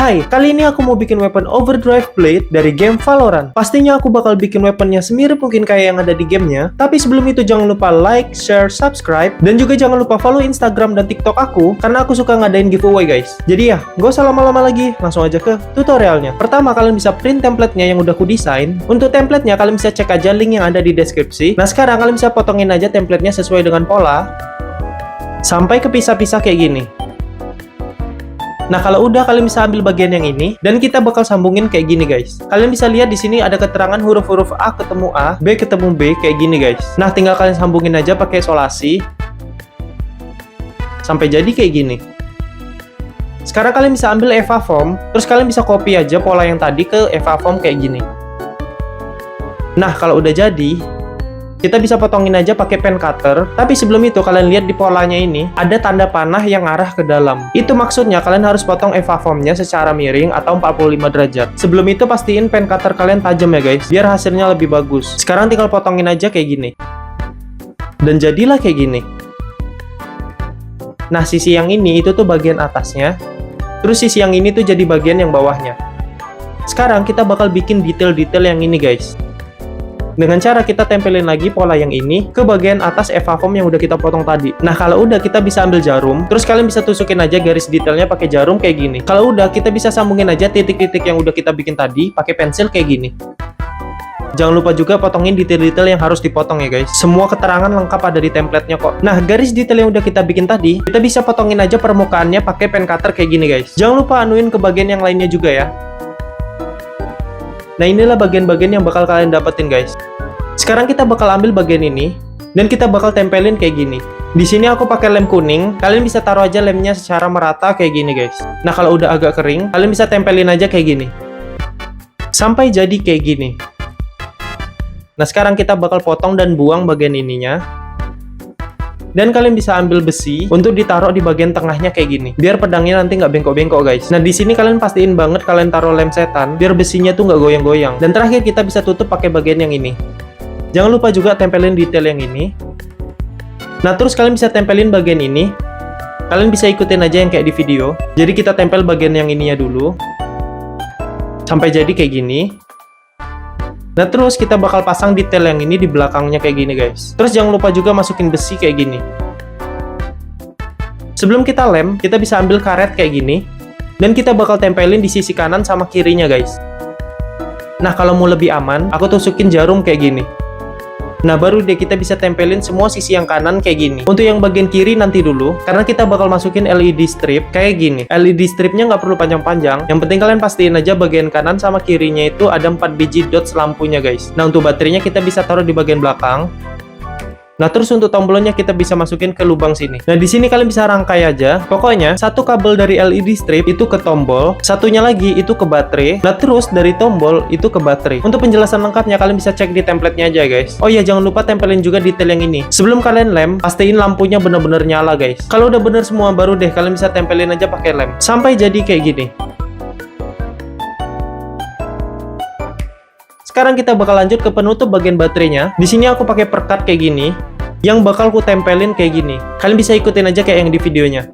Hai, kali ini aku mau bikin weapon Overdrive Blade dari game Valorant. Pastinya aku bakal bikin weaponnya semirip mungkin kayak yang ada di gamenya. Tapi sebelum itu jangan lupa like, share, subscribe, dan juga jangan lupa follow Instagram dan TikTok aku, karena aku suka ngadain giveaway guys. Jadi ya, gak usah lama-lama lagi, langsung aja ke tutorialnya. Pertama, kalian bisa print template-nya yang udah aku desain. Untuk template-nya, kalian bisa cek aja link yang ada di deskripsi. Nah sekarang kalian bisa potongin aja template-nya sesuai dengan pola, sampai kepisah-pisah kayak gini. Nah, kalau udah kalian bisa ambil bagian yang ini dan kita bakal sambungin kayak gini, guys. Kalian bisa lihat di sini ada keterangan huruf-huruf A ketemu A, B ketemu B kayak gini, guys. Nah, tinggal kalian sambungin aja pakai isolasi sampai jadi kayak gini. Sekarang kalian bisa ambil Eva Foam, terus kalian bisa copy aja pola yang tadi ke Eva Foam kayak gini. Nah, kalau udah jadi, kita bisa potongin aja pakai pen cutter. Tapi sebelum itu kalian lihat di polanya ini ada tanda panah yang arah ke dalam. Itu maksudnya kalian harus potong Eva Foam-nya secara miring atau 45 derajat. Sebelum itu pastiin pen cutter kalian tajam ya guys, biar hasilnya lebih bagus. Sekarang tinggal potongin aja kayak gini. Dan jadilah kayak gini. Nah, sisi yang ini itu tuh bagian atasnya. Terus sisi yang ini tuh jadi bagian yang bawahnya. Sekarang kita bakal bikin detail-detail yang ini guys. Dengan cara kita tempelin lagi pola yang ini ke bagian atas Eva Foam yang udah kita potong tadi. Nah, kalau udah kita bisa ambil jarum, terus kalian bisa tusukin aja garis detailnya pakai jarum kayak gini. Kalau udah kita bisa sambungin aja titik-titik yang udah kita bikin tadi pakai pensil kayak gini. Jangan lupa juga potongin detail-detail yang harus dipotong ya guys. Semua keterangan lengkap ada di template-nya kok. Nah, garis detail yang udah kita bikin tadi, kita bisa potongin aja permukaannya pakai pen cutter kayak gini guys. Jangan lupa anuin ke bagian yang lainnya juga ya. Nah, inilah bagian-bagian yang bakal kalian dapetin guys. Sekarang kita bakal ambil bagian ini dan kita bakal tempelin kayak gini. Di sini aku pakai lem kuning. Kalian bisa taruh aja lemnya secara merata kayak gini guys. Nah, kalau udah agak kering, kalian bisa tempelin aja kayak gini. Sampai jadi kayak gini. Nah, sekarang kita bakal potong dan buang bagian ininya. Dan kalian bisa ambil besi untuk ditaruh di bagian tengahnya kayak gini, biar pedangnya nanti nggak bengkok-bengkok guys. Nah, di sini kalian pastiin banget kalian taruh lem setan, biar besinya tuh nggak goyang-goyang. Dan terakhir kita bisa tutup pakai bagian yang ini. Jangan lupa juga tempelin detail yang ini. Nah, terus kalian bisa tempelin bagian ini. Kalian bisa ikutin aja yang kayak di video. Jadi kita tempel bagian yang ininya dulu, sampai jadi kayak gini. Nah, terus kita bakal pasang detail yang ini di belakangnya kayak gini guys. Terus jangan lupa juga masukin besi kayak gini. Sebelum kita lem, kita bisa ambil karet kayak gini. Dan kita bakal tempelin di sisi kanan sama kirinya guys. Nah, kalau mau lebih aman, aku tusukin jarum kayak gini. Nah, baru deh kita bisa tempelin semua sisi yang kanan kayak gini. Untuk yang bagian kiri nanti dulu, karena kita bakal masukin LED strip kayak gini. LED stripnya nggak perlu panjang-panjang. Yang penting kalian pastiin aja bagian kanan sama kirinya itu ada 4 biji dots lampunya guys. Nah, untuk baterainya kita bisa taruh di bagian belakang. Nah, terus untuk tombolnya kita bisa masukin ke lubang sini. Nah, di sini kalian bisa rangkai aja. Pokoknya, satu kabel dari LED strip itu ke tombol, satunya lagi itu ke baterai. Nah, terus dari tombol itu ke baterai. Untuk penjelasan lengkapnya kalian bisa cek di template-nya aja, guys. Oh iya, jangan lupa tempelin juga detail yang ini. Sebelum kalian lem, pastiin lampunya bener-bener nyala, guys. Kalau udah bener semua, baru deh kalian bisa tempelin aja pakai lem. Sampai jadi kayak gini. Sekarang kita bakal lanjut ke penutup bagian baterainya. Di sini aku pakai perkat kayak gini, yang bakal ku tempelin kayak gini. Kalian bisa ikutin aja kayak yang di videonya.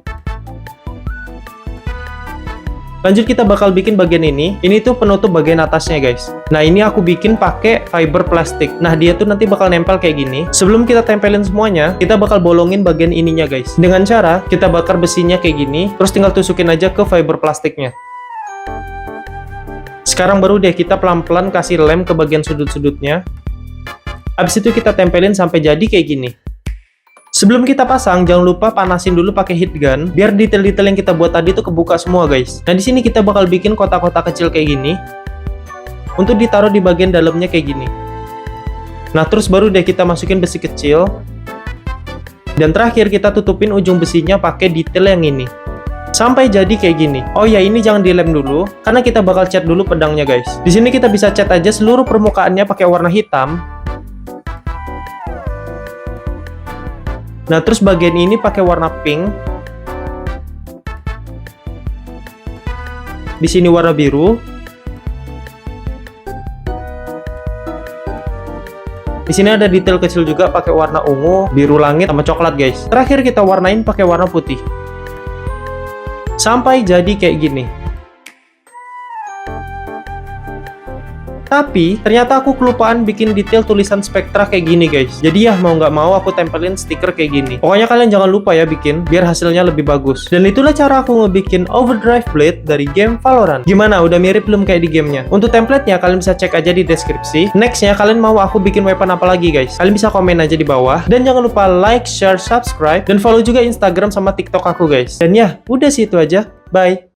Lanjut kita bakal bikin bagian ini. Ini tuh penutup bagian atasnya guys. Nah, ini aku bikin pakai fiber plastik. Nah, dia tuh nanti bakal nempel kayak gini. Sebelum kita tempelin semuanya, kita bakal bolongin bagian ininya guys. Dengan cara kita bakar besinya kayak gini, terus tinggal tusukin aja ke fiber plastiknya. Sekarang baru deh kita pelan-pelan kasih lem ke bagian sudut-sudutnya. Habis itu kita tempelin sampai jadi kayak gini. Sebelum kita pasang, jangan lupa panasin dulu pakai heat gun, biar detail-detail yang kita buat tadi tuh kebuka semua guys. Nah, di sini kita bakal bikin kotak-kotak kecil kayak gini, untuk ditaruh di bagian dalamnya kayak gini. Nah, terus baru deh kita masukin besi kecil. Dan terakhir kita tutupin ujung besinya pakai detail yang ini. Sampai jadi kayak gini. Oh ya, ini jangan dilem dulu, karena kita bakal cat dulu pedangnya guys. Di sini kita bisa cat aja seluruh permukaannya pakai warna hitam. Nah, terus bagian ini pakai warna pink. Di sini warna biru. Di sini ada detail kecil juga pakai warna ungu, biru langit, sama coklat guys. Terakhir kita warnain pakai warna putih. Sampai jadi kayak gini. Tapi ternyata aku kelupaan bikin detail tulisan Spectra kayak gini guys. Jadi ya mau nggak mau aku tempelin stiker kayak gini. Pokoknya kalian jangan lupa ya bikin, biar hasilnya lebih bagus. Dan itulah cara aku ngebikin Overdrive Blade dari game Valorant. Gimana? Udah mirip belum kayak di gamenya? Untuk template-nya kalian bisa cek aja di deskripsi. Nextnya kalian mau aku bikin weapon apa lagi guys? Kalian bisa komen aja di bawah. Dan jangan lupa like, share, subscribe, dan follow juga Instagram sama TikTok aku guys. Dan ya, udah sih itu aja. Bye.